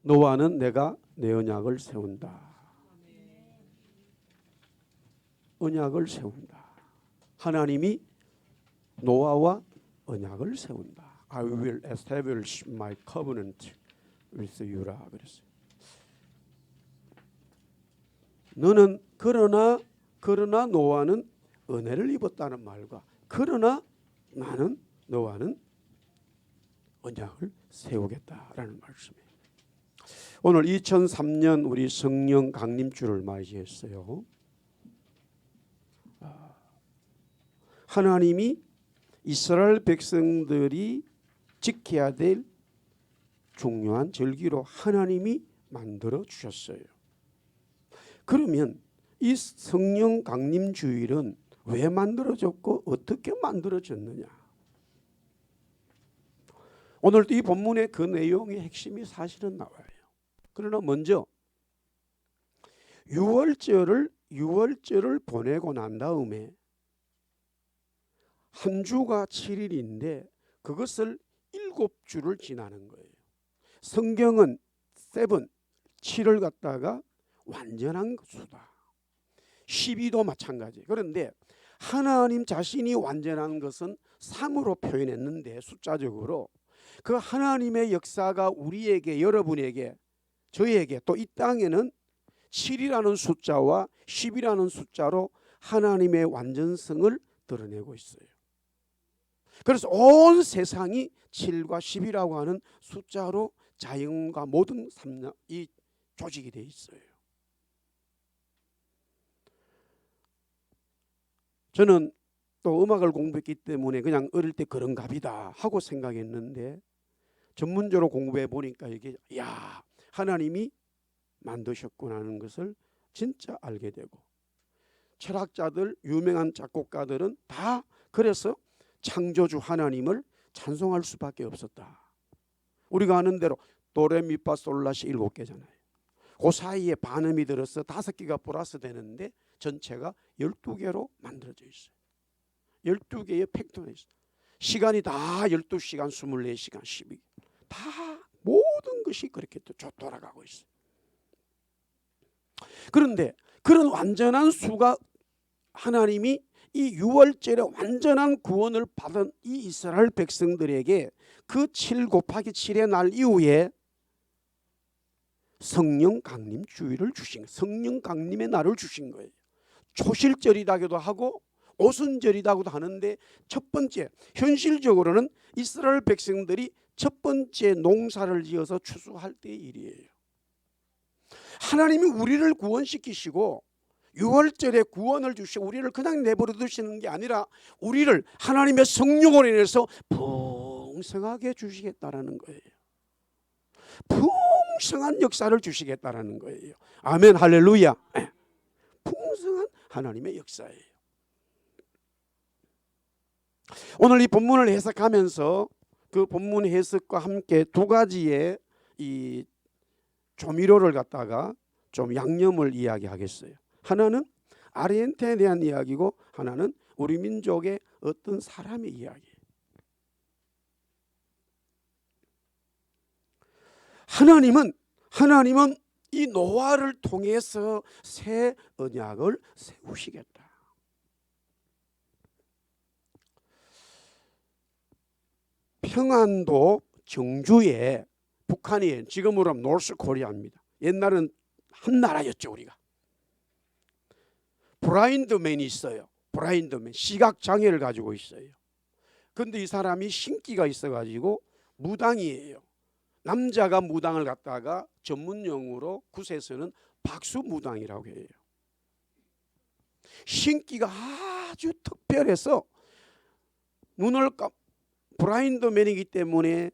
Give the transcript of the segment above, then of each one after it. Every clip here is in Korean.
너와는 내가 내 언약을 세운다. 언약을 세운다. 하나님이 노아와 언약을 세운다. I will establish my covenant with you라 그랬어요. 너는 그러나 노아는 은혜를 입었다는 말과 그러나 나는 너와는 언약을 세우겠다라는 말씀이에요. 오늘 2003년 우리 성령 강림주를 맞이했어요. 하나님이 이스라엘 백성들이 지켜야 될 중요한 절기로 하나님이 만들어 주셨어요. 그러면 이 성령 강림 주일은 왜 만들어졌고 어떻게 만들어졌느냐? 오늘 이 본문의 그 내용의 핵심이 사실은 나와요. 그러나 먼저 유월절을 보내고 난 다음에 한 주가 7일인데 그것을 7주를 지나는 거예요. 성경은 7을 갖다가 완전한 수다. 12도 마찬가지. 그런데 하나님 자신이 완전한 것은 3으로 표현했는데 숫자적으로 그 하나님의 역사가 우리에게, 여러분에게, 저에게 또 이 땅에는 7이라는 숫자와 10이라는 숫자로 하나님의 완전성을 드러내고 있어요. 그래서 온 세상이 7과 10이라고 하는 숫자로 자연과 모든 이 조직이 되어 있어요. 저는 또 음악을 공부했기 때문에 그냥 어릴 때 그런갑이다 하고 생각했는데 전문적으로 공부해 보니까 이게 하나님이 만드셨구나 하는 것을 진짜 알게 되고, 철학자들, 유명한 작곡가들은 다 그래서 창조주 하나님을 찬송할 수밖에 없었다. 우리가 아는 대로 도레미파솔라시 7개잖아요. 그 사이에 반음이 들어서 5개가 플러스 되는데 전체가 12개로 만들어져 있어요. 12개의 팩토가 있어요. 시간이 다 12시간, 24시간, 12개. 다 모든 것이 그렇게 돌아가고 있어요. 그런데 그런 완전한 수가 하나님이 이 유월절에 완전한 구원을 받은 이 이스라엘 백성들에게 그 7 곱하기 7의 날 이후에 성령 강림 주일을 주신 거예요. 성령 강림의 날을 주신 거예요. 초실절이라고도 하고 오순절이라고도 하는데 첫 번째, 현실적으로는 이스라엘 백성들이 첫 번째 농사를 지어서 추수할 때의 일이에요. 하나님이 우리를 구원시키시고 6월절에 구원을 주시고 우리를 그냥 내버려 두시는 게 아니라 우리를 하나님의 성령으로 인해서 풍성하게 주시겠다라는 거예요. 풍성한 역사를 주시겠다라는 거예요. 아멘, 할렐루야. 풍성한 하나님의 역사예요. 오늘 이 본문을 해석하면서 그 본문 해석과 함께 두 가지의 이 조미료를 갖다가 좀 양념을 이야기하겠어요. 하나는 아르헨티나에 대한 이야기고 하나는 우리 민족의 어떤 사람의 이야기예요. 하나님은 이 노아를 통해서 새 언약을 세우시겠다. 평안도 정주에 북한이 지금으로 하면 노스 코리아입니다. 옛날은 한 나라였죠. 우리가 브라인드맨이 있어요. 브라인드맨, 시각장애를 가지고 있어요. 그런데 이 사람이 신기가 있어가지고 무당이에요. 남자가 무당을 갖다가 전문용어로 굿에서는 박수무당이라고 해요. 신기가 아주 특별해서 눈을 브라인드맨이기 때문에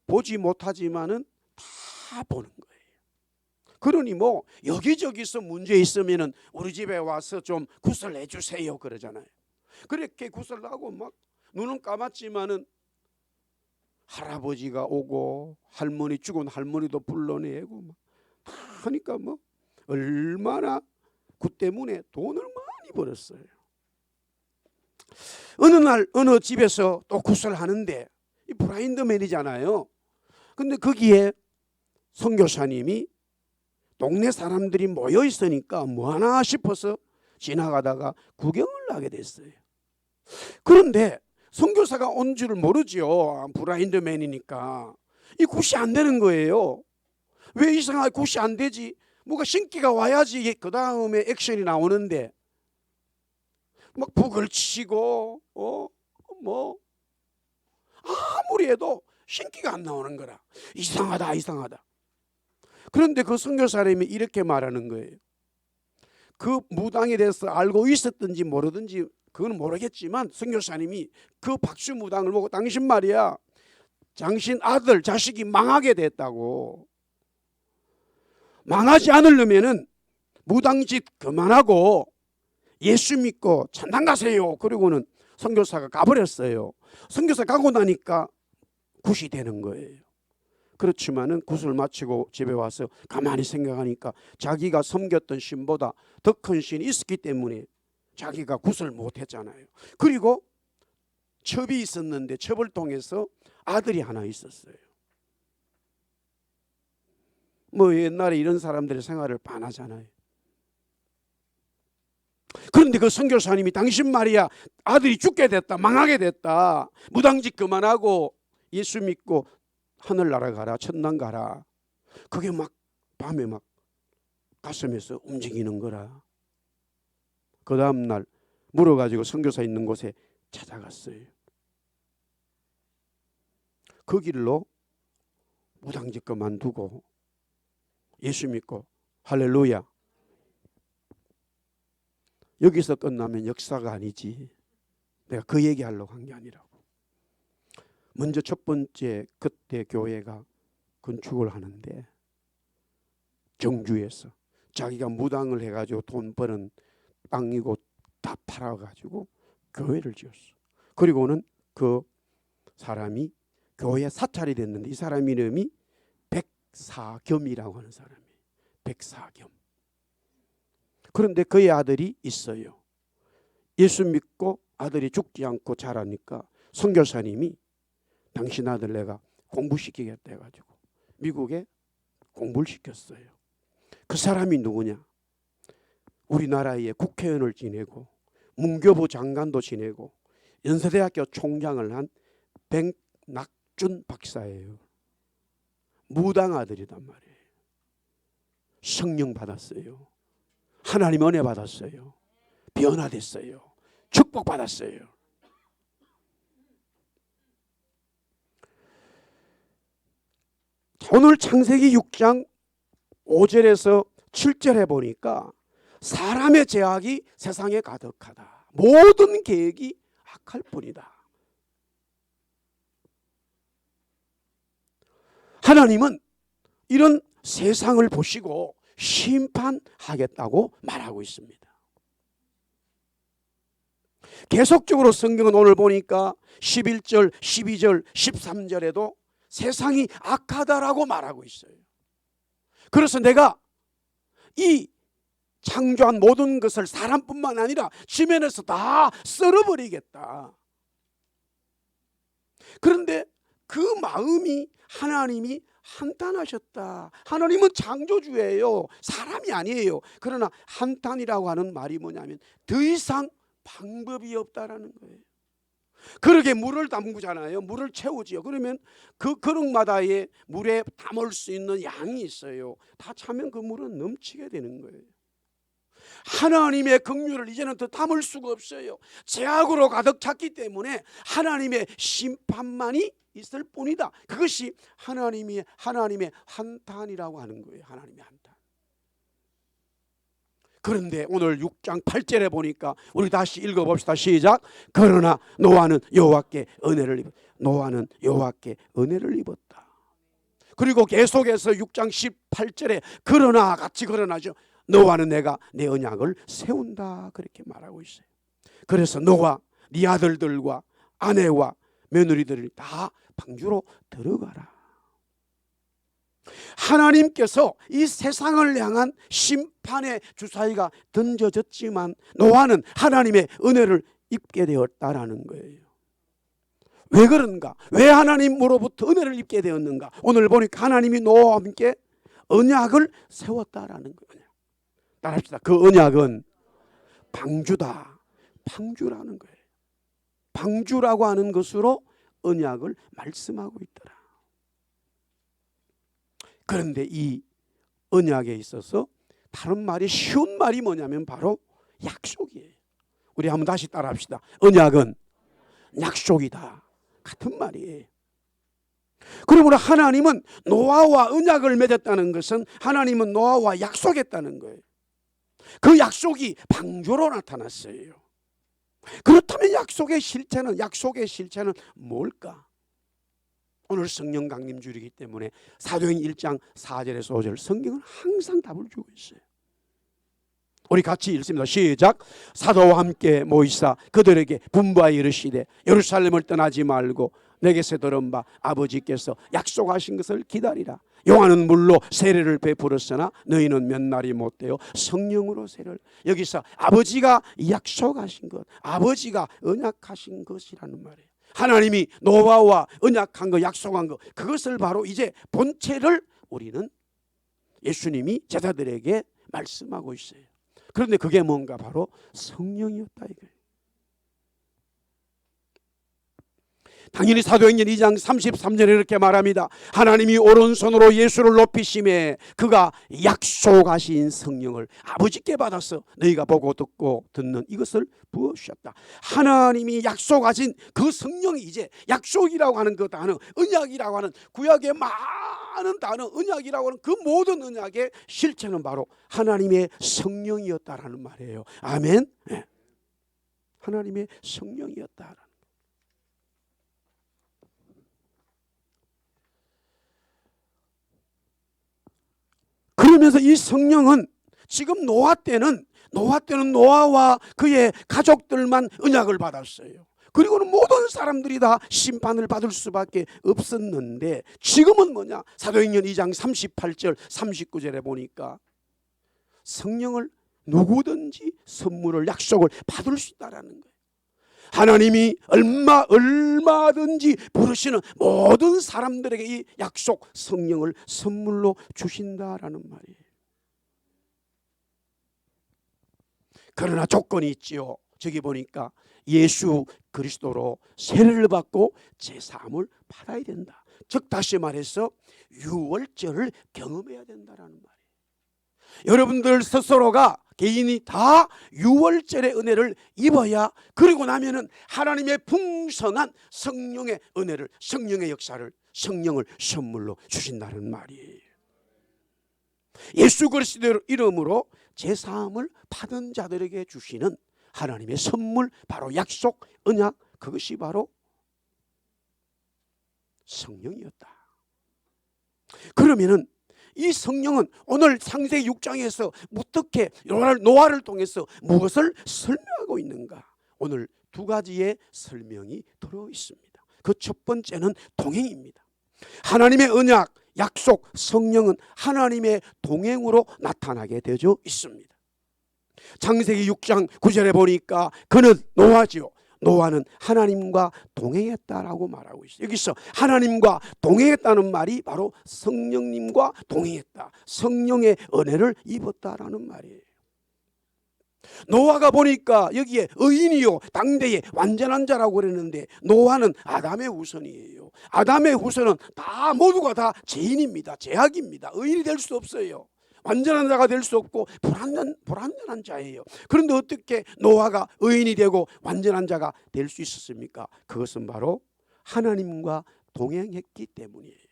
보지 못하지만은 다 보는 거예요. 그러니 뭐 여기저기서 문제 있으면은 우리 집에 와서 좀 굿을 내주세요 그러잖아요. 그렇게 굿을 하고 막 눈은 감았지만은 할아버지가 오고 할머니, 죽은 할머니도 불러내고 막 하니까 뭐 얼마나 굿 때문에 돈을 많이 벌었어요. 어느 날 어느 집에서 또 굿을 하는데 이 브라인드맨이잖아요. 근데 거기에 선교사님이 동네 사람들이 모여 있으니까 뭐하나 싶어서 지나가다가 구경을 하게 됐어요. 그런데 선교사가 온 줄을 모르죠. 브라인드맨이니까. 이 굿이 안 되는 거예요. 왜 이상하게 굿이 안 되지? 뭐가 신기가 와야지 그 다음에 액션이 나오는데 막 북을 치고 뭐 아무리 해도 신기가 안 나오는 거라. 이상하다 이상하다. 그런데 그 선교사님이 이렇게 말하는 거예요. 그 무당에 대해서 알고 있었든지 모르든지 그건 모르겠지만 선교사님이 그 박수 무당을 보고 당신 말이야 당신 아들 자식이 망하게 됐다고. 망하지 않으려면은 무당짓 그만하고 예수 믿고 천당 가세요. 그리고는 선교사가 가버렸어요. 선교사 가고 나니까 굿이 되는 거예요. 그렇지만은 굿을 마치고 집에 와서 가만히 생각하니까 자기가 섬겼던 신보다 더 큰 신이 있었기 때문에 자기가 굿을 못했잖아요. 그리고 첩이 있었는데 첩을 통해서 아들이 하나 있었어요. 뭐 옛날에 이런 사람들의 생활을 반하잖아요. 그런데 그 선교사님이 당신 말이야 아들이 죽게 됐다 망하게 됐다 무당짓 그만하고 예수 믿고 하늘나라 가라 천당 가라. 그게 막 밤에 막 가슴에서 움직이는 거라. 그 다음날 물어가지고 선교사 있는 곳에 찾아갔어요. 그 길로 무당짓 그만두고 예수 믿고 할렐루야. 여기서 끝나면 역사가 아니지. 내가 그 얘기하려고 한 게 아니라고. 먼저 첫 번째 그때 교회가 건축을 하는데 정주에서 자기가 무당을 해가지고 돈 버는 땅이고 다 팔아가지고 교회를 지었어. 그리고는 그 사람이 교회 사찰이 됐는데 이 사람 이름이 백사겸이라고 하는 사람이에요. 백사겸. 그런데 그의 아들이 있어요. 예수 믿고 아들이 죽지 않고 자라니까 선교사님이 당신 아들 내가 공부시키겠다 해가지고 미국에 공부를 시켰어요. 그 사람이 누구냐? 우리나라의 국회의원을 지내고 문교부 장관도 지내고 연세대학교 총장을 한 백낙준 박사예요. 무당 아들이단 말이에요. 성령 받았어요. 하나님 은혜 받았어요. 변화됐어요. 축복받았어요. 오늘 창세기 6장 5절에서 7절에 보니까 사람의 죄악이 세상에 가득하다. 모든 계획이 악할 뿐이다. 하나님은 이런 세상을 보시고 심판하겠다고 말하고 있습니다. 계속적으로 성경은 오늘 보니까 11절, 12절, 13절에도 세상이 악하다라고 말하고 있어요. 그래서 내가 이 창조한 모든 것을 사람뿐만 아니라 지면에서 다 썰어버리겠다. 그런데 그 마음이 하나님이 한탄하셨다. 하나님은 창조주예요. 사람이 아니에요. 그러나 한탄이라고 하는 말이 뭐냐면 더 이상 방법이 없다라는 거예요. 그러게 물을 담그잖아요. 물을 채우지요. 그러면 그 그릇마다의 물에 담을 수 있는 양이 있어요. 다 차면 그 물은 넘치게 되는 거예요. 하나님의 긍휼을 이제는 더 담을 수가 없어요. 죄악으로 가득 찼기 때문에 하나님의 심판만이 있을 뿐이다. 그것이 하나님의 한탄이라고 하는 거예요. 하나님의 한탄. 그런데 오늘 6장 8절에 보니까 우리 다시 읽어봅시다. 시작. 그러나 노아는 여호와께 은혜를 입었다. 노아는 여호와께 은혜를 입었다. 그리고 계속해서 6장 18절에 그러나 같이 그러나죠. 노아는 내가 내 언약을 세운다. 그렇게 말하고 있어요. 그래서 노아 네 아들들과 아내와 며느리들을 다 방주로 들어가라. 하나님께서 이 세상을 향한 심판의 주사위가 던져졌지만 노아는 하나님의 은혜를 입게 되었다라는 거예요. 왜 그런가? 왜 하나님으로부터 은혜를 입게 되었는가? 오늘 보니까 하나님이 노아와 함께 언약을 세웠다라는 거예요. 따라합시다. 그 언약은 방주다. 방주라는 거예요. 방주라고 하는 것으로 언약을 말씀하고 있더라. 그런데 이 언약에 있어서 다른 말이, 쉬운 말이 뭐냐면 바로 약속이에요. 우리 한번 다시 따라합시다. 언약은 약속이다. 같은 말이에요. 그러므로 하나님은 노아와 언약을 맺었다는 것은 하나님은 노아와 약속했다는 거예요. 그 약속이 방주로 나타났어요. 그렇다면 약속의 실체는 뭘까? 오늘 성령 강림 주일이기 때문에 사도행 1장 4절에서 5절 성경은 항상 답을 주고 있어요. 우리 같이 읽습니다. 시작. 사도와 함께 모이사 그들에게 분부하여 이르시되 예루살렘을 떠나지 말고 내게서 들은 바 아버지께서 약속하신 것을 기다리라. 요한은 물로 세례를 베풀었으나 너희는 몇 날이 못되어 성령으로 세례를. 여기서 아버지가 약속하신 것, 아버지가 언약하신 것이라는 말이에요. 하나님이 노아와 언약한 것, 약속한 것, 그것을 바로 이제 본체를 우리는 예수님이 제자들에게 말씀하고 있어요. 그런데 그게 뭔가 바로 성령이었다 이거예요. 당연히 사도행전 2장 33절에 이렇게 말합니다. 하나님이 오른손으로 예수를 높이심에 그가 약속하신 성령을 아버지께 받아서 너희가 보고 듣고 듣는 이것을 부으셨다. 하나님이 약속하신 그 성령이 이제 약속이라고 하는 그 단어, 언약이라고 하는 구약의 많은 단어, 언약이라고 하는 그 모든 언약의 실체는 바로 하나님의 성령이었다라는 말이에요. 아멘. 네. 하나님의 성령이었다. 그러면서 이 성령은 지금 노아 때는 노아와 그의 가족들만 언약을 받았어요. 그리고는 모든 사람들이 다 심판을 받을 수밖에 없었는데 지금은 뭐냐? 사도행전 2장 38절 39절에 보니까 성령을 누구든지 선물을 약속을 받을 수 있다라는 거예요. 하나님이 얼마든지 부르시는 모든 사람들에게 이 약속 성령을 선물로 주신다라는 말이에요. 그러나 조건이 있지요. 저기 보니까 예수 그리스도로 세례를 받고 제사함을 받아야 된다. 즉 다시 말해서 유월절을 경험해야 된다라는 말이에요. 여러분들 스스로가 개인이 다 유월절의 은혜를 입어야, 그리고 나면은 하나님의 풍성한 성령의 은혜를, 성령의 역사를, 성령을 선물로 주신다는 말이에요. 예수 그리스도 이름으로 제사함을 받은 자들에게 주시는 하나님의 선물, 바로 약속, 언약, 그것이 바로 성령이었다. 그러면은 이 성령은 오늘 창세기 6장에서 어떻게 노아를 통해서 무엇을 설명하고 있는가? 오늘 두 가지의 설명이 들어 있습니다. 그 첫 번째는 동행입니다. 하나님의 언약, 약속, 성령은 하나님의 동행으로 나타나게 되어 있습니다. 창세기 6장 9절에 보니까 그는 노아지요. 노아는 하나님과 동행했다라고 말하고 있어요. 여기서 하나님과 동행했다는 말이 바로 성령님과 동행했다, 성령의 은혜를 입었다라는 말이에요. 노아가 보니까 여기에 의인이요 당대의 완전한 자라고 그랬는데 노아는 아담의 후손이에요. 아담의 후손은 다 모두가 다 죄인입니다. 죄악입니다. 의인이 될 수 없어요. 완전한 자가 될 수 없고 불완전한 자예요. 그런데 어떻게 노아가 의인이 되고 완전한 자가 될 수 있었습니까? 그것은 바로 하나님과 동행했기 때문이에요.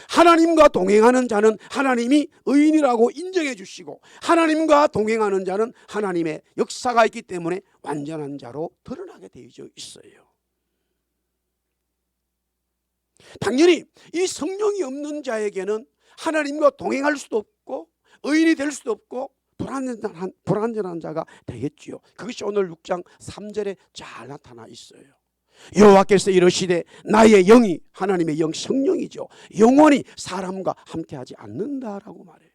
하나님과 동행하는 자는 하나님이 의인이라고 인정해 주시고, 하나님과 동행하는 자는 하나님의 역사가 있기 때문에 완전한 자로 드러나게 되어 있어요. 당연히 이 성령이 없는 자에게는 하나님과 동행할 수도 없고 의인이 될 수도 없고 불완전한 자가 되겠지요. 그것이 오늘 6장 3절에 잘 나타나 있어요. 여호와께서 이르시되 나의 영이, 하나님의 영 성령이죠, 영원히 사람과 함께하지 않는다라고 말해요.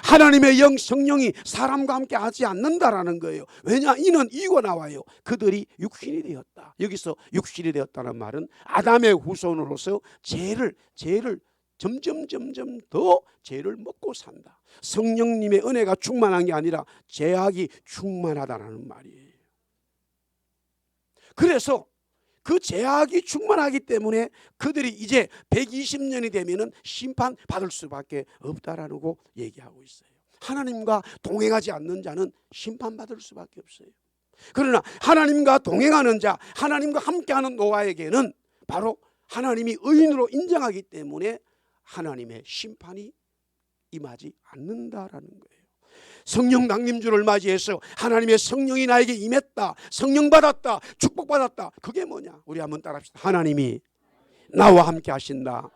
하나님의 영 성령이 사람과 함께하지 않는다라는 거예요. 왜냐? 이는 이유가 나와요. 그들이 육신이 되었다. 여기서 육신이 되었다는 말은 아담의 후손으로서 죄를 점점 더 죄를 먹고 산다. 성령님의 은혜가 충만한 게 아니라 죄악이 충만하다는 말이에요. 그래서 그 죄악이 충만하기 때문에 그들이 이제 120년이 되면은 심판받을 수밖에 없다라는 거 얘기하고 있어요. 하나님과 동행하지 않는 자는 심판받을 수밖에 없어요. 그러나 하나님과 동행하는 자, 하나님과 함께하는 노아에게는 바로 하나님이 의인으로 인정하기 때문에 하나님의 심판이 임하지 않는다라는 거예요. 성령 강림주를 맞이해서 하나님의 성령이 나에게 임했다, 성령 받았다, 축복받았다. 그게 뭐냐? 우리 한번 따라합시다. 하나님이 나와 함께 하신다.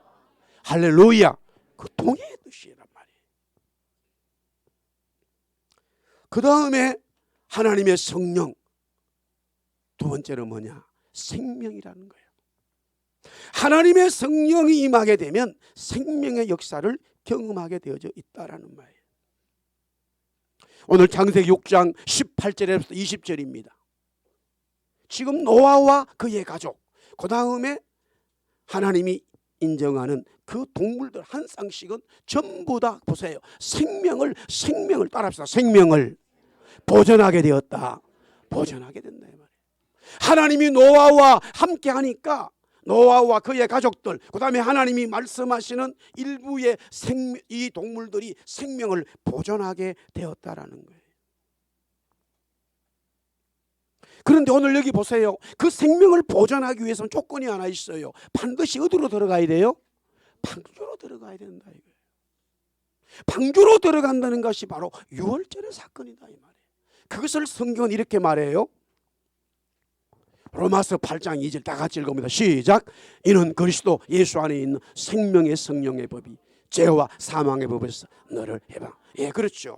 할렐루야. 그 동행의 뜻이란 말이에요. 그 다음에 하나님의 성령, 두 번째로 뭐냐? 생명이라는 거예요. 하나님의 성령이 임하게 되면 생명의 역사를 경험하게 되어져 있다라는 말이에요. 오늘 창세기 6장 18절에서 20절입니다. 지금 노아와 그의 가족, 그 다음에 하나님이 인정하는 그 동물들 한 쌍씩은 전부 다 보세요. 생명을 따라합시다. 생명을 보존하게 되었다. 보존하게 된다 이 말이에요. 하나님이 노아와 함께 하니까 노아와 그의 가족들, 그 다음에 하나님이 말씀하시는 일부의 이 동물들이 생명을 보존하게 되었다라는 거예요. 그런데 오늘 여기 보세요. 그 생명을 보존하기 위해서는 조건이 하나 있어요. 반드시 어디로 들어가야 돼요? 방주로 들어가야 된다 이거예요. 방주로 들어간다는 것이 바로 유월절의 사건이다 이 말이에요. 그것을 성경은 이렇게 말해요. 로마서 8장 2절 다 같이 읽어봅니다. 시작. 이는 그리스도 예수 안에 있는 생명의 성령의 법이 죄와 사망의 법에서 너를 해방. 예, 그렇죠.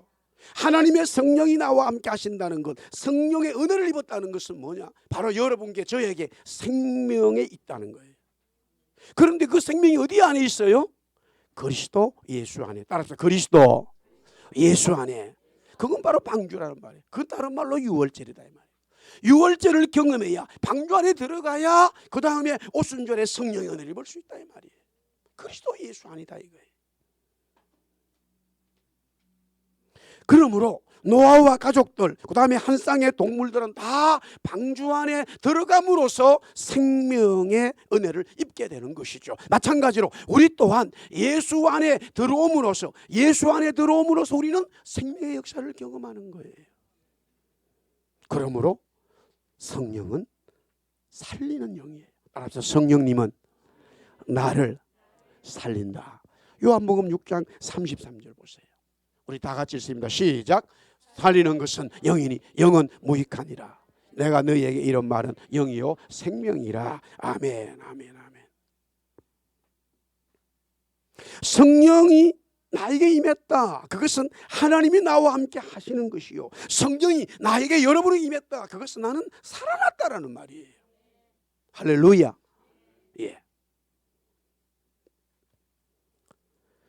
하나님의 성령이 나와 함께 하신다는 것, 성령의 은혜를 입었다는 것은 뭐냐? 바로 여러분께 저에게 생명에 있다는 거예요. 그런데 그 생명이 어디 안에 있어요? 그리스도 예수 안에. 따라서 그리스도 예수 안에. 그건 바로 방주라는 말이에요. 그 다른 말로 유월절이다 이 말이에요. 유월절을 경험해야 방주 안에 들어가야 그 다음에 오순절에 성령의 은혜를 볼 수 있다 이 말이에요. 그리스도 예수 아니다 이거예요. 그러므로 노아와 가족들, 그 다음에 한 쌍의 동물들은 다 방주 안에 들어감으로써 생명의 은혜를 입게 되는 것이죠. 마찬가지로 우리 또한 예수 안에 들어옴으로써 우리는 생명의 역사를 경험하는 거예요. 그러므로 성령은 살리는 영이에요. 따라서 성령님은 나를 살린다. 요한복음 6장 33절 보세요. 우리 다 같이 읽습니다. 시작. 살리는 것은 영이니 영은 무익하니라. 내가 너희에게 이런 말은 영이요 생명이라. 아멘, 아멘, 아멘. 성령이 나에게 임했다. 그것은 하나님이 나와 함께 하시는 것이요. 성령이 나에게 여러분에게 임했다. 그것은 나는 살아났다라는 말이에요. 할렐루야. 예.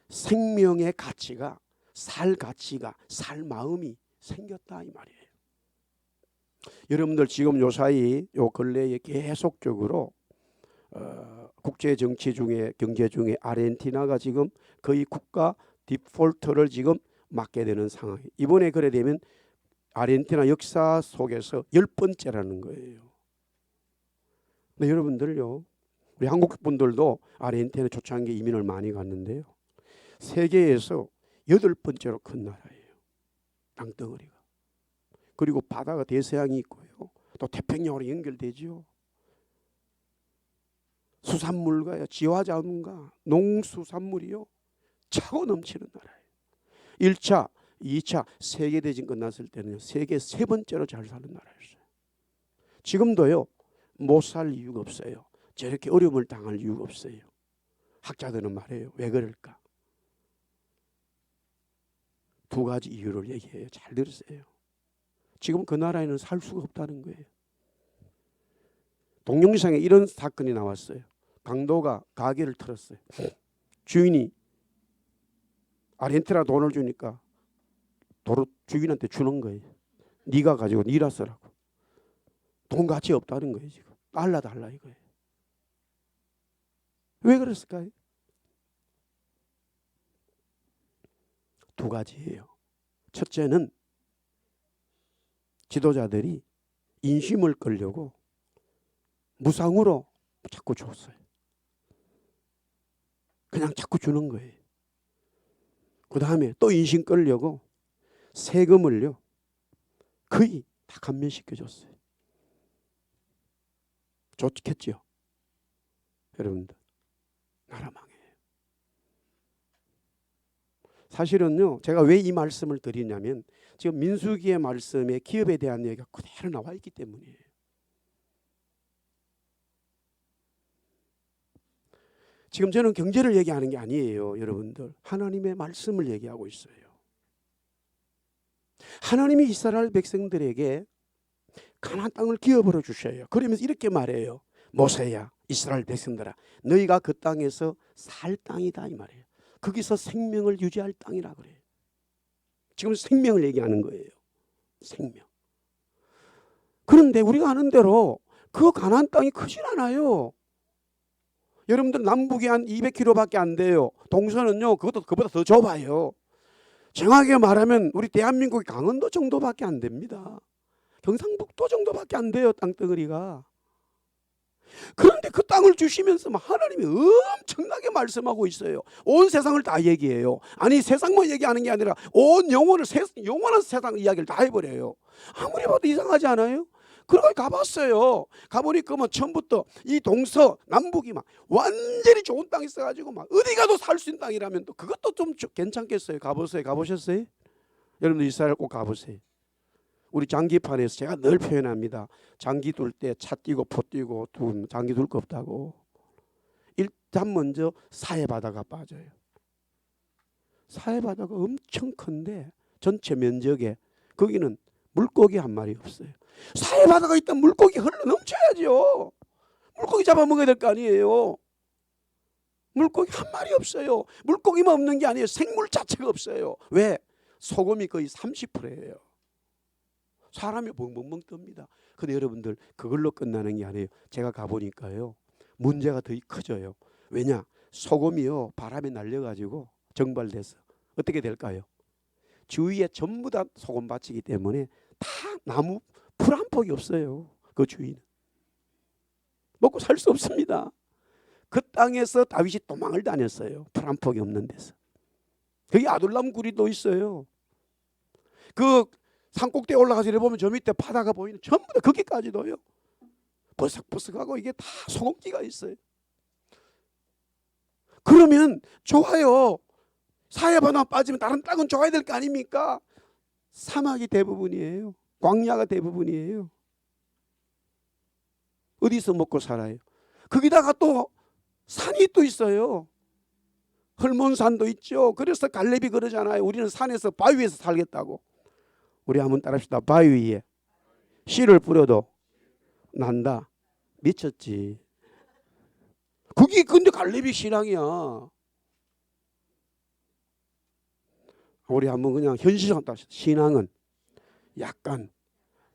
생명의 가치가, 살 마음이 생겼다 이 말이에요. 여러분들 지금 요사이 요 근래에 계속적으로 국제 정치 중에, 경제 중에 아르헨티나가 지금 거의 국가 디폴트를 지금 맞게 되는 상황. 이번에 그래 되면 아르헨티나 역사 속에서 10번째라는 거예요. 근데 여러분들요, 우리 한국 분들도 아르헨티나 초창기 이민을 많이 갔는데요, 세계에서 8번째로 큰 나라예요. 땅덩어리가. 그리고 바다가 대서양이 있고요, 또 태평양으로 연결되죠. 수산물과요, 지화자원과 농수산물이요 차고 넘치는 나라예요. 1차, 2차 세계대전 끝났을 때는 세계 3번째로 잘 사는 나라였어요. 지금도요 못 살 이유가 없어요. 저렇게 어려움을 당할 이유가 없어요. 학자들은 말해요. 왜 그럴까? 두 가지 이유를 얘기해요. 잘 들으세요. 지금 그 나라에는 살 수가 없다는 거예요. 동영상에 이런 사건이 나왔어요. 강도가 가게를 털었어요. 주인이 아르헨티나 돈을 주니까 도로 주인한테 주는 거예요. 네가 가지고 네라 쓰라고. 돈 가치 없다는 거예요. 지금 달라 이거예요. 왜 그랬을까요? 두 가지예요. 첫째는 지도자들이 인심을 끌려고 무상으로 자꾸 줬어요. 그냥 자꾸 주는 거예요. 그 다음에 또 인심 끌려고 세금을요 거의 다 감면시켜줬어요. 좋겠죠? 여러분들 나라 망해요. 사실은요 제가 왜 이 말씀을 드리냐면 지금 민수기의 말씀에 기업에 대한 얘기가 그대로 나와 있기 때문이에요. 지금 저는 경제를 얘기하는 게 아니에요. 여러분들 하나님의 말씀을 얘기하고 있어요. 하나님이 이스라엘 백성들에게 가나안 땅을 기업으로 주셔요. 그러면서 이렇게 말해요. 모세야 이스라엘 백성들아 너희가 그 땅에서 살 땅이다 이 말이에요. 거기서 생명을 유지할 땅이라 그래요. 지금 생명을 얘기하는 거예요. 생명. 그런데 우리가 아는 대로 그 가나안 땅이 크진 않아요. 여러분들 남북이 한 200km밖에 안 돼요. 동서는요 그보다 더 좁아요. 정확하게 말하면 우리 대한민국이 강원도 정도밖에 안 됩니다. 경상북도 정도밖에 안 돼요. 땅덩어리가. 그런데 그 땅을 주시면서 하나님이 엄청나게 말씀하고 있어요. 온 세상을 다 얘기해요. 아니 세상만 얘기하는 게 아니라 온 영원한 세상 이야기를 다 해버려요. 아무리 봐도 이상하지 않아요? 그러고 가봤어요. 가보니까 뭐 처음부터 이 동서 남북이 막 완전히 좋은 땅이 있어가지고 막 어디 가도 살 수 있는 땅이라면 또 그것도 좀 괜찮겠어요. 가보세요. 가보셨어요? 여러분들 이스라엘 꼭 가보세요. 우리 장기판에서 제가 늘 표현합니다. 장기 둘 때 차 뛰고 포 뛰고 장기 둘 거 없다고. 일단 먼저 사해바다가 빠져요. 사해바다가 엄청 큰데 전체 면적에 거기는 물고기 한 마리 없어요. 사해바다가 있다면 물고기 흘러 넘쳐야죠. 물고기 잡아먹어야 될 거 아니에요. 물고기 한 마리 없어요. 물고기만 없는 게 아니에요. 생물 자체가 없어요. 왜? 소금이 거의 30%예요. 사람이 벙벙벙 뜹니다. 근데 여러분들 그걸로 끝나는 게 아니에요. 제가 가보니까요 문제가 더 커져요. 왜냐? 소금이요 바람에 날려가지고 정발돼서 어떻게 될까요? 주위에 전부 다 소금밭이기 때문에 다 나무 풀 한 폭이 없어요. 그 주위는 먹고 살 수 없습니다. 그 땅에서 다윗이 도망을 다녔어요. 풀 한 폭이 없는 데서. 거기 아둘람 구리도 있어요. 그 산꼭대에 올라가서 이래 보면 저 밑에 바다가 보이는 전부 다 거기까지도요. 버석버석하고 이게 다 소금기가 있어요. 그러면 좋아요. 사해바다 빠지면 다른 땅은 좋아야 될 거 아닙니까? 사막이 대부분이에요. 광야가 대부분이에요. 어디서 먹고 살아요? 거기다가 또 산이 또 있어요. 헐몬산도 있죠. 그래서 갈렙이 그러잖아요. 우리는 산에서 바위 위에서 살겠다고. 우리 한번 따라합시다. 바위 위에 씨를 뿌려도 난다. 미쳤지. 그게 근데 갈렙이 신앙이야. 우리 한번 그냥 현실적으로 따라합시다. 신앙은 약간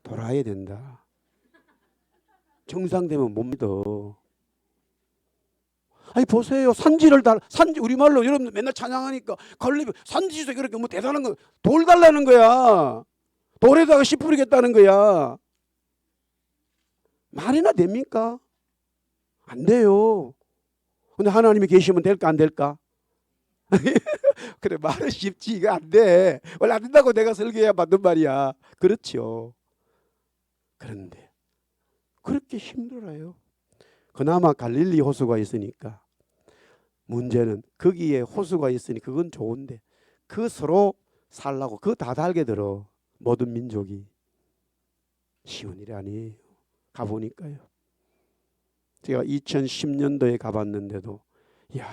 돌아야 된다. 정상되면 못 믿어. 아니 보세요. 산지 우리말로 여러분들 맨날 찬양하니까 갈렙이 산지에서 그렇게 뭐 대단한 거 돌 달라는 거야. 돌에다가 씨 뿌리겠다는 거야. 말이나 됩니까? 안 돼요. 근데 하나님이 계시면 될까 안 될까? 그래 말은 쉽지 이거 안 돼. 원래 안 된다고 내가 설교해야 맞는 말이야. 그렇죠. 그런데 그렇게 힘들어요. 그나마 갈릴리 호수가 있으니까. 문제는 거기에 호수가 있으니 그건 좋은데 그 서로 살라고 그거 다 달게 들어. 모든 민족이. 쉬운 일이 아니에요. 가보니까요. 제가 2010년도에 가봤는데도 야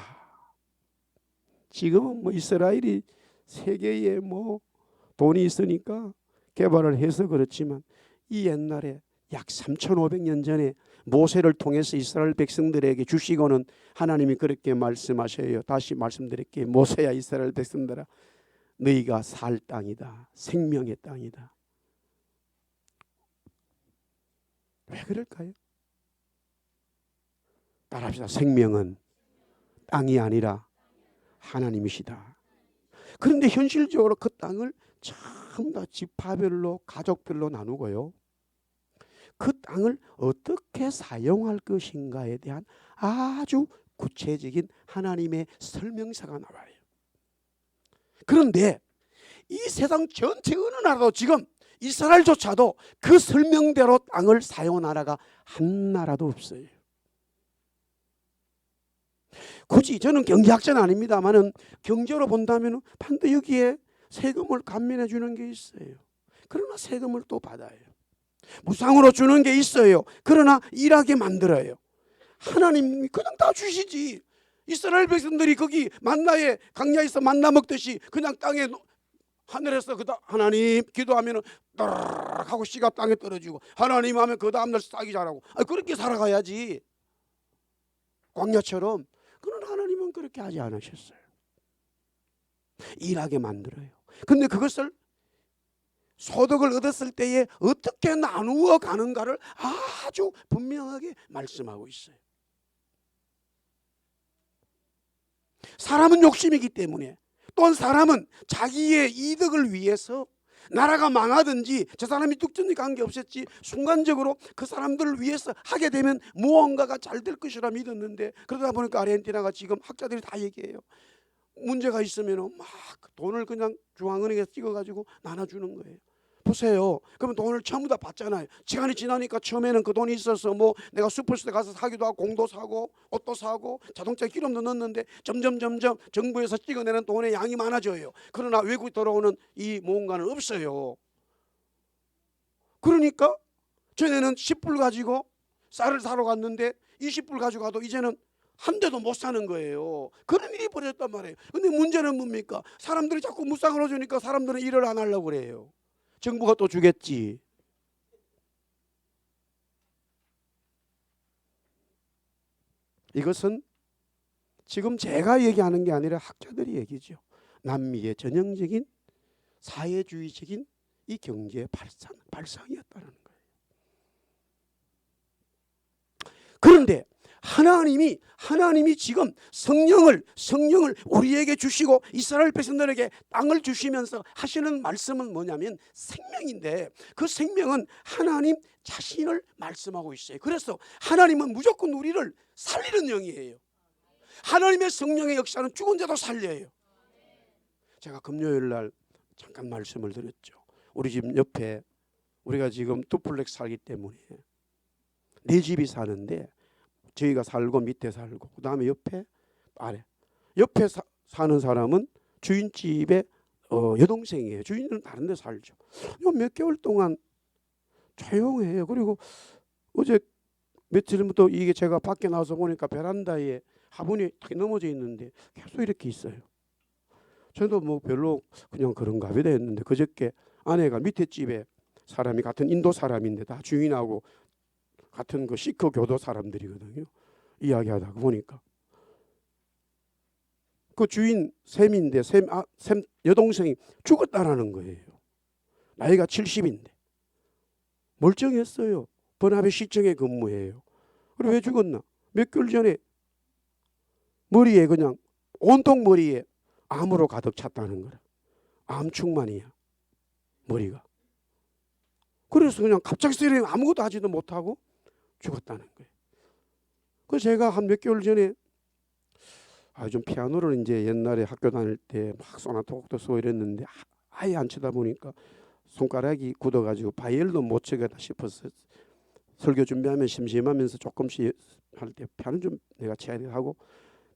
지금은 뭐 이스라엘이 세계에 뭐 돈이 있으니까 개발을 해서 그렇지만 이 옛날에 약 3,500년 전에 모세를 통해서 이스라엘 백성들에게 주시고는 하나님이 그렇게 말씀하셔요. 다시 말씀드릴게요. 모세야 이스라엘 백성들아 너희가 살 땅이다. 생명의 땅이다. 왜 그럴까요? 따라합시다. 생명은 땅이 아니라 하나님이시다. 그런데 현실적으로 그 땅을 전부 다 지파별로 가족별로 나누고요. 그 땅을 어떻게 사용할 것인가에 대한 아주 구체적인 하나님의 설명서가 나와요. 그런데 이 세상 전체 어느 나라도 지금 이스라엘조차도 그 설명대로 땅을 사용한 나라가 한 나라도 없어요. 굳이 저는 경제학자는 아닙니다만은 경제로 본다면 반드시 여기에 세금을 감면해 주는 게 있어요. 그러나 세금을 또 받아요. 무상으로 주는 게 있어요. 그러나 일하게 만들어요. 하나님이 그냥 다 주시지. 이스라엘 백성들이 거기 만나에 강야에서 만나 먹듯이 그냥 땅에 하늘에서 하나님 기도하면 따르르 하고 씨가 땅에 떨어지고 하나님 하면 그 다음날 싹이 자라고 그렇게 살아가야지. 광야처럼. 그러나 하나님은 그렇게 하지 않으셨어요. 일하게 만들어요. 근데 그것을 소득을 얻었을 때에 어떻게 나누어 가는가를 아주 분명하게 말씀하고 있어요. 사람은 욕심이기 때문에, 또한 사람은 자기의 이득을 위해서 나라가 망하든지 저 사람이 뚝전이 관계없었지 순간적으로 그 사람들을 위해서 하게 되면 무언가가 잘 될 것이라 믿었는데, 그러다 보니까 아르헨티나가 지금 학자들이 다 얘기해요. 문제가 있으면 막 돈을 그냥 중앙은행에 찍어가지고 나눠주는 거예요. 보세요. 그러면 돈을 전부 다 받잖아요. 시간이 지나니까 처음에는 그 돈이 있어서 뭐 내가 슈퍼스토어 가서 사기도 하고 공도 사고 옷도 사고 자동차에 기름도 넣었는데 점점 정부에서 찍어내는 돈의 양이 많아져요. 그러나 외국에 들어오는 이 무언가는 없어요. 그러니까 전에는 10불 가지고 쌀을 사러 갔는데 20불 가지고 가도 이제는 한 대도 못 사는 거예요. 그런 일이 벌어졌단 말이에요. 근데 문제는 뭡니까? 사람들이 자꾸 무상으로 주니까 사람들은 일을 안 하려고 그래요. 정부가 또 주겠지. 이것은 지금 제가 얘기하는 게 아니라 학자들이 얘기죠. 남미의 전형적인 사회주의적인 이 경제의 발상이었다는 거예요. 그런데 하나님이 지금 성령을 우리에게 주시고 이스라엘 백성들에게 땅을 주시면서 하시는 말씀은 뭐냐면 생명인데, 그 생명은 하나님 자신을 말씀하고 있어요. 그래서 하나님은 무조건 우리를 살리는 영이에요. 하나님의 성령의 역사는 죽은 자도 살려요. 제가 금요일 날 잠깐 말씀을 드렸죠. 우리 집 옆에, 우리가 지금 두플렉스 살기 때문에 네 집이 사는데 저희가 살고 밑에 살고 그 다음에 옆에 아래, 옆에 사는 사람은 주인집의 여동생이에요. 주인은 다른 데 살죠. 몇 개월 동안 조용해요. 그리고 어제 며칠 전부터 이게 제가 밖에 나와서 보니까 베란다에 화분이 딱 넘어져 있는데 계속 이렇게 있어요. 저도 뭐 별로 그냥 그런가 보다 했는데, 그저께 아내가 밑에 집에 사람이 같은 인도 사람인데 다 주인하고 같은 그 시크 교도 사람들이거든요. 이야기하다가 보니까 그 주인 샘인데 샘 여동생이 죽었다라는 거예요. 나이가 70인데 멀쩡했어요. 번합의 시청에 근무해요. 그리고 왜 죽었나? 몇 개월 전에 머리에 그냥 온통 머리에 암으로 가득 찼다는 거라. 암충만이야 머리가. 그래서 그냥 갑자기 쓰러지면 아무것도 하지도 못하고 죽었다는 거예요. 그래서 제가 한 몇 개월 전에 좀 피아노를 이제 옛날에 학교 다닐 때 막 소나타 곡도 쓰고 이랬는데 아예 안 치다 보니까 손가락이 굳어가지고 바이올린도 못 치겠다 싶어서 설교 준비하면 심심하면서 조금씩 할 때 피아노 좀 내가 쳐야 돼 하고,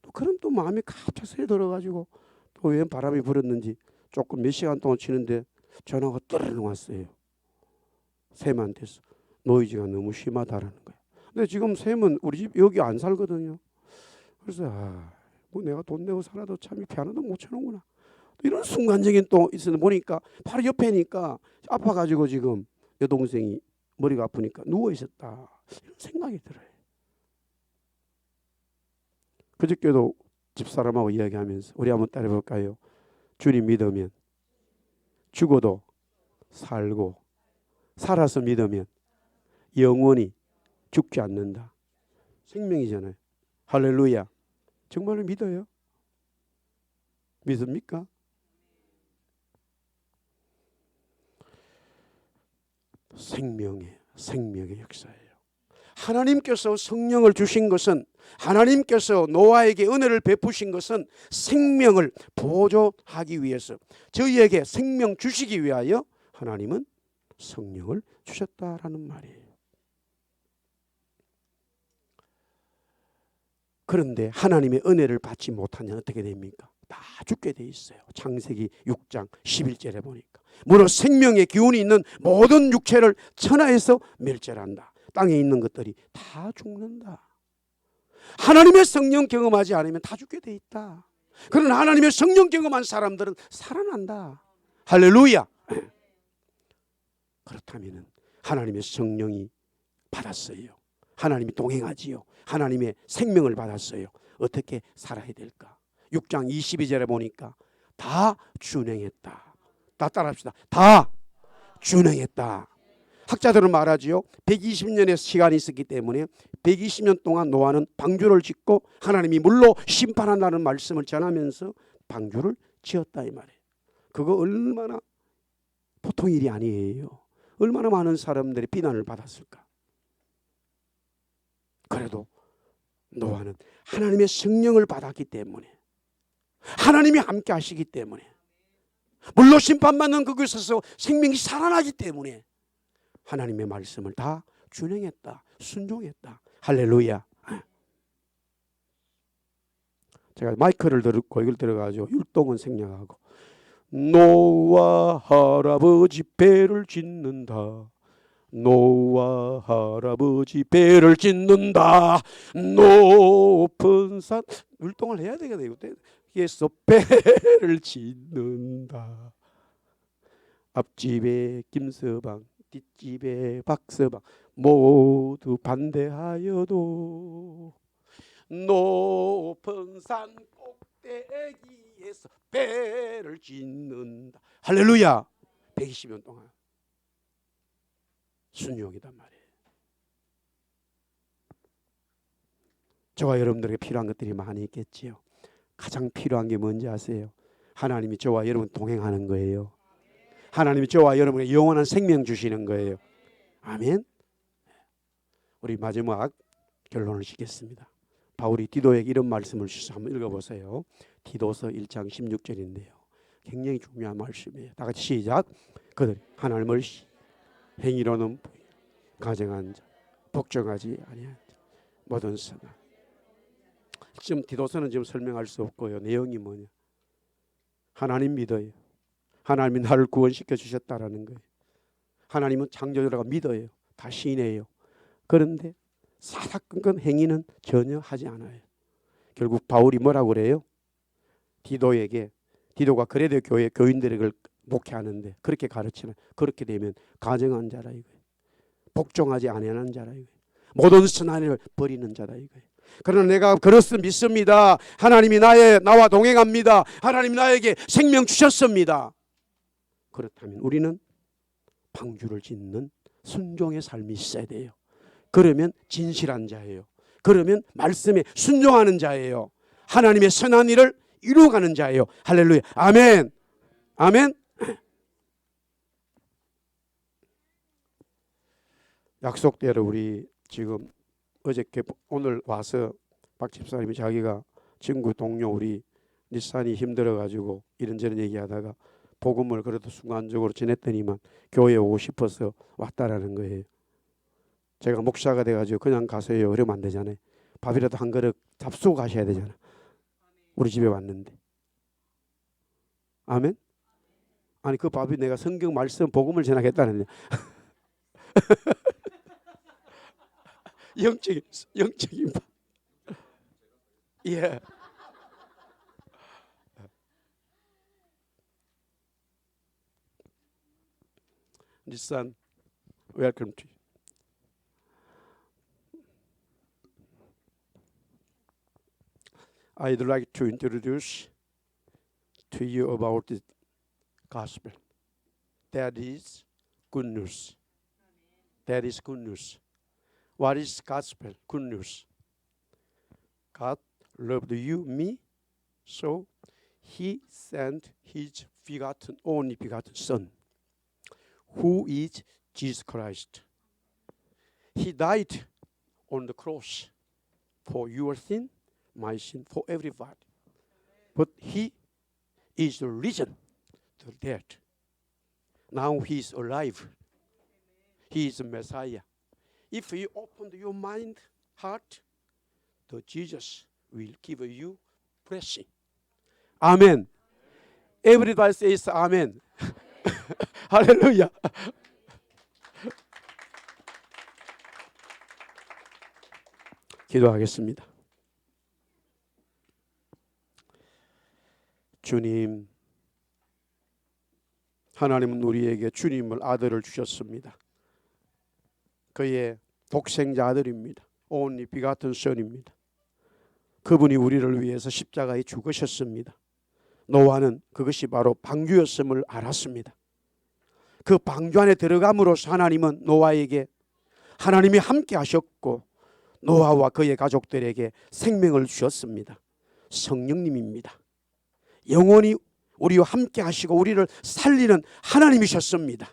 또 그런 또 마음이 갑자기 들어가지고 또 왜 바람이 불었는지 조금 몇 시간 동안 치는데 전화가 떠르르 왔어요. 샘한테서 노이즈가 너무 심하다라는 거예요. 근데 지금 샘은 우리 집 여기 안 살거든요. 그래서 뭐 내가 돈 내고 살아도 참 피아노도 못 쳐는구나. 이런 순간적인 또 있어서 보니까 바로 옆에니까 아파가지고 지금 여동생이 머리가 아프니까 누워 있었다, 이런 생각이 들어요. 그저께도 집사람하고 이야기하면서 우리 한번 따라해볼까요? 주님 믿으면 죽어도 살고, 살아서 믿으면 영원히 죽지 않는다. 생명이잖아요. 할렐루야. 정말로 믿어요? 믿습니까? 생명의 역사예요. 하나님께서 성령을 주신 것은, 하나님께서 노아에게 은혜를 베푸신 것은 생명을 보존하기 위해서, 저희에게 생명 주시기 위하여 하나님은 성령을 주셨다라는 말이에요. 그런데 하나님의 은혜를 받지 못하면 어떻게 됩니까? 다 죽게 돼 있어요. 창세기 6장 11절에 보니까 무릇 생명의 기운이 있는 모든 육체를 천하에서 멸절한다. 땅에 있는 것들이 다 죽는다. 하나님의 성령 경험하지 않으면 다 죽게 돼 있다. 그러나 하나님의 성령 경험한 사람들은 살아난다. 할렐루야. 그렇다면 하나님의 성령이 받았어요. 하나님이 동행하지요. 하나님의 생명을 받았어요. 어떻게 살아야 될까? 6장 22절에 보니까 다 준행했다. 다 따라합시다. 다 준행했다. 학자들은 말하지요. 120년의 시간이 있었기 때문에 120년 동안 노아는 방주를 짓고 하나님이 물로 심판한다는 말씀을 전하면서 방주를 지었다 이 말이에요. 그거 얼마나 보통 일이 아니에요. 얼마나 많은 사람들이 비난을 받았을까. 그래도 노아는 하나님의 성령을 받았기 때문에, 하나님이 함께 하시기 때문에, 물로 심판받는 그곳에서 생명이 살아나기 때문에 하나님의 말씀을 다 준행했다. 순종했다. 할렐루야. 제가 마이크를 들고 이걸 들어가지고 율동은 생략하고, 노아 할아버지 배를 짓는다. 노아 할아버지 배를 짓는다. 높은 산, 율동을 해야 되겠네요. 그래서 배를 짓는다. 앞집에 김서방, 뒷집에 박서방 모두 반대하여도 높은 산 꼭대기에서 배를 짓는다. 할렐루야. 120년 동안 순종이단 말이에요. 저와 여러분들에게 필요한 것들이 많이 있겠지요. 가장 필요한 게 뭔지 아세요? 하나님이 저와 여러분 동행하는 거예요. 하나님이 저와 여러분에게 영원한 생명 주시는 거예요. 아멘. 우리 마지막 결론을 짓겠습니다. 바울이 디도에게 이런 말씀을 주셔서 한번 읽어보세요. 디도서 1장 16절인데요. 굉장히 중요한 말씀이에요. 다 같이 시작. 그들 하나님을 행위로는 가정한 자, 복종하지 아니한 자, 모든 선한. 지금 디도서는 지금 설명할 수 없고요. 내용이 뭐냐? 하나님 믿어요. 하나님이 나를 구원시켜 주셨다라는 거예요. 하나님은 창조주라고 믿어요. 다 신이에요. 그런데 사사건건 행위는 전혀 하지 않아요. 결국 바울이 뭐라고 그래요? 디도에게, 디도가 그레데 교회 교인들에게 목회하는데 그렇게 가르치면, 그렇게 되면 가정한 자라 이거예요. 복종하지 아니하는 자라 이거예요. 모든 선한을 버리는 자라 이거예요. 그러나 내가 그렇습니다. 믿습니다. 하나님이 나와 동행합니다. 하나님이 나에게 생명 주셨습니다. 그렇다면 우리는 방주를 짓는 순종의 삶이 있어야 돼요. 그러면 진실한 자예요. 그러면 말씀에 순종하는 자예요. 하나님의 선한 일을 이루어가는 자예요. 할렐루야. 아멘. 아멘. 약속대로 우리 지금 어저께 오늘 와서 박 집사님이 자기가 친구 동료 우리 닛산이 힘들어가지고 이런저런 얘기하다가 복음을 그래도 순간적으로 전했더니만 교회에 오고 싶어서 왔다라는 거예요. 제가 목사가 돼가지고 그냥 가세요 이러면 안 되잖아요. 밥이라도 한 그릇 잡수고 가셔야 되잖아. 우리 집에 왔는데. 아멘. 아니 그 밥이 내가 성경 말씀 복음을 전하겠다는 영적인 밥. 예. 닛산 welcome to you. I'd like to introduce to you about the gospel. That is good news. That is good news. What is gospel? Good news. God loved you, me, so He sent His only begotten Son, who is Jesus Christ. He died on the cross for your sin, my sin, for everybody. But He is risen to death. Now He is alive. He is the Messiah. If you open your mind, heart, the Jesus will give you blessing. Amen. Everybody says Amen. 할렐루야. 기도하겠습니다. 주님, 하나님은 우리에게 주님을 아들을 주셨습니다. 그의 독생자 아들입니다. only begotten son입니다. 그분이 우리를 위해서 십자가에 죽으셨습니다. 노아는 그것이 바로 방주였음을 알았습니다. 그 방주 안에 들어감으로써 하나님은 노아에게 하나님이 함께 하셨고 노아와 그의 가족들에게 생명을 주셨습니다. 성령님입니다. 영원히 우리와 함께 하시고 우리를 살리는 하나님이셨습니다.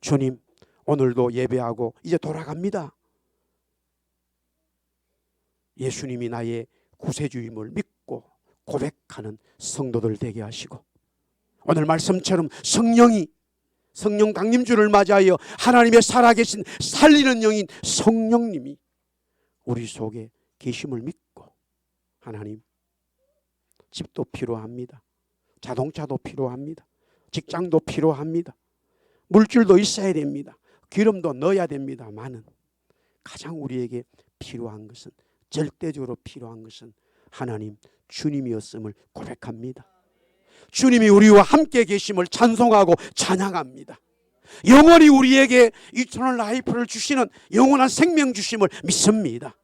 주님, 오늘도 예배하고 이제 돌아갑니다. 예수님이 나의 구세주임을 믿고 고백하는 성도들 되게 하시고 오늘 말씀처럼 성령 강림주를 맞이하여 하나님의 살아계신 살리는 영인 성령님이 우리 속에 계심을 믿고 하나님, 집도 필요합니다. 자동차도 필요합니다. 직장도 필요합니다. 물질도 있어야 됩니다. 기름도 넣어야 됩니다만은 가장 우리에게 필요한 것은, 절대적으로 필요한 것은 하나님 주님이었음을 고백합니다. 주님이 우리와 함께 계심을 찬송하고 찬양합니다. 영원히 우리에게 이터널 라이프를 주시는 영원한 생명 주심을 믿습니다.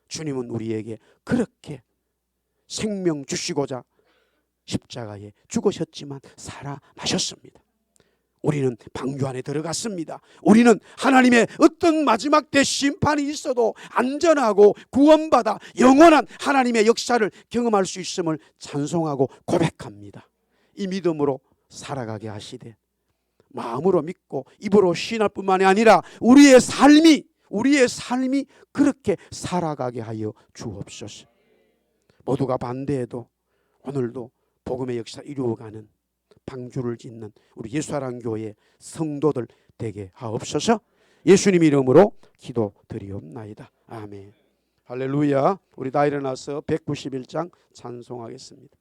주님은 우리에게 그렇게 생명 주시고자 십자가에 죽으셨지만 살아나셨습니다. 우리는 방주 안에 들어갔습니다. 우리는 하나님의 어떤 마지막 때 심판이 있어도 안전하고 구원받아 영원한 하나님의 역사를 경험할 수 있음을 찬송하고 고백합니다. 이 믿음으로 살아가게 하시되 마음으로 믿고 입으로 시인할 뿐만이 아니라 우리의 삶이 그렇게 살아가게 하여 주옵소서. 모두가 반대해도 오늘도 복음의 역사 이루어가는 방주를 짓는 우리 예수사랑교회 성도들 되게 하옵소서. 예수님 이름으로 기도드리옵나이다. 아멘. 할렐루야. 우리 다 일어나서 191장 찬송하겠습니다.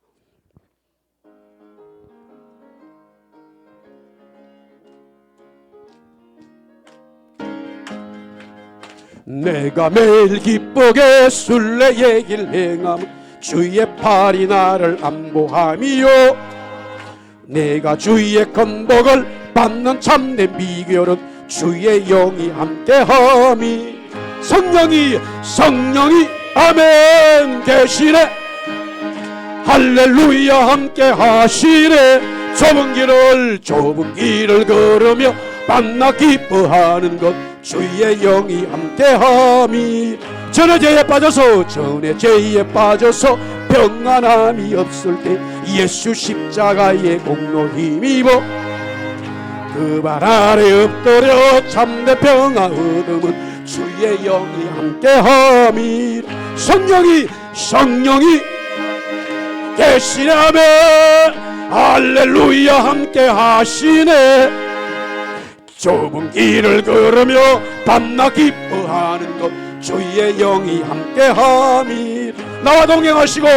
내가 매일 기쁘게 순례의 길 행함 주의 팔이 나를 안보함이요 내가 주의 건복을 받는 참된 비결은 주의 영이 함께함이 성령이 아멘 계시네 할렐루야 함께하시네 좁은 길을 걸으며 만나 기뻐하는 것 주의 영이 함께함이 전에 죄에 빠져서 평안함이 없을 때 예수 십자가의 공로 힘입어 그 발 아래 엎드려 참된 평화 얻음은 주의 영이 함께함이 성령이 계시라면 할렐루야 함께하시네 좁은 길을 걸으며 밤낮 기뻐하는 것 주의 영이 함께함이 나와 동행하시고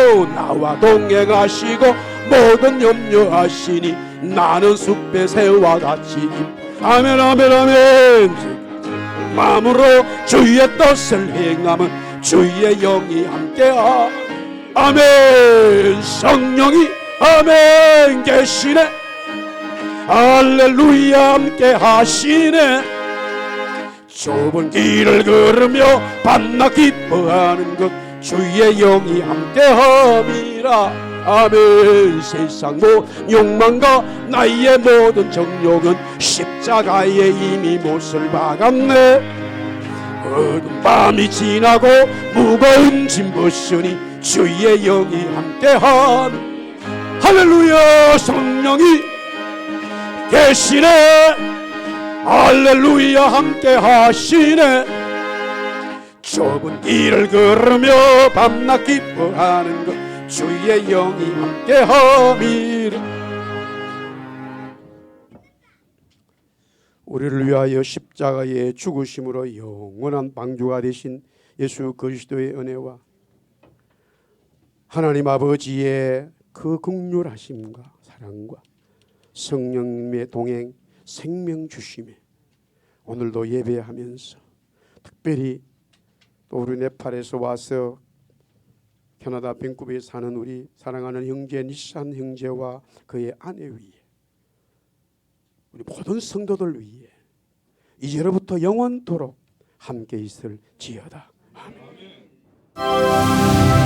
모든 염려하시니 나는 숲의 새와 같이 아멘 마음으로 주의 뜻을 행하면 주의 영이 함께하 아멘 성령이 아멘 계시네 할렐루야 함께 하시네 좁은 길을 걸으며 밤낮 기뻐하는 것 주의 영이 함께 함이라 아멘 세상 욕망과 나의 모든 정욕은 십자가에 이미 못을 박았네 어두운 밤이 지나고 무거운 짐 벗으니 주의 영이 함께 함 할렐루야 성령이 계시네 할렐루야 함께 하시네. 좁은 길을 걸으며 밤낮 기뻐하는 것 주의 영이 함께 함이라. 우리를 위하여 십자가의 죽으심으로 영원한 방주가 되신 예수 그리스도의 은혜와 하나님 아버지의 그 긍휼하심과 사랑과 성령님의 동행 생명 주심에 오늘도 예배하면서 특별히 또 우리 네팔에서 와서 캐나다 밴쿠버에 사는 우리 사랑하는 형제 니산 형제와 그의 아내 위에 우리 모든 성도들 위해 이제로부터 영원토록 함께 있을지어다. 아멘.